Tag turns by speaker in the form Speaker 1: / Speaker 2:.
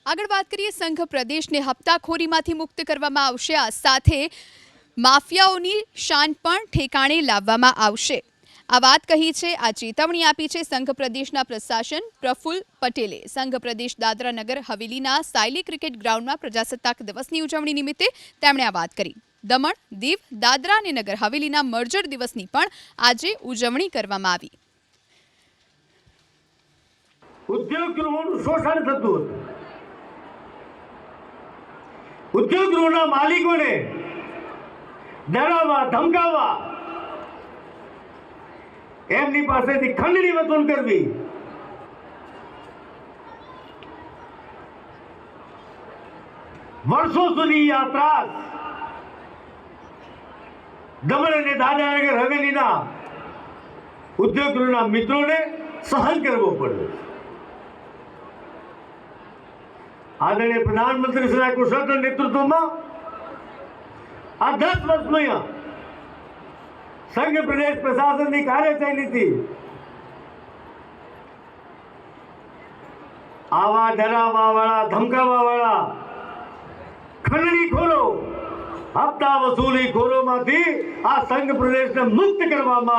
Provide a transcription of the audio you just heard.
Speaker 1: આગળ વાત કરીએ સંઘ પ્રદેશને હપ્તાખોરીમાંથી મુક્ત કરવામાં આવશે। આ સાથે માફિયાઓની શાન પણ ઠેકાણે લાવવામાં આવશે। આ વાત કહી છે, આ ચેતવણી આપી છે સંઘ પ્રદેશના પ્રશાસન પ્રફુલ્લ પટેલે। સંઘ પ્રદેશ દાદરા નગર હવેલીના સાયલી ક્રિકેટ ગ્રાઉન્ડમાં પ્રજાસત્તાક દિવસની ઉજવણી નિમિત્તે તેમણે આ વાત કરી। દમણ, દીવ, દાદરા અને નગર હવેલીના મર્જર દિવસની પણ આજે ઉજવણી કરવામાં આવી।
Speaker 2: ઉદ્યોગ ગૃહોનું શોષણ થતું હતું। ઉદ્યોગ ગૃહના માલિકોને ડરાવવા, ધમકાવવા, એમની પાસેથી ખંડણી વસૂલ કરવી, વર્ષો સુધી આ ત્રાસ દમણ અને દાદરાનગર હવેલીના ઉદ્યોગ ગૃહના મિત્રોને સહન કરવો પડ્યો। આદરણીય પ્રધાનમંત્રી શ્રીના કુશળ નેતૃત્વમાં આ 10 વર્ષમાં સંઘ પ્રદેશ પ્રશાસનની કાર્યશૈલીથી આવા ડરાવવા વાળા, ધમકાવવા વાળા ખંડણીખોરો, હપ્તા વસૂલીખોરોમાંથી આ સંઘ પ્રદેશને મુક્ત કરવામાં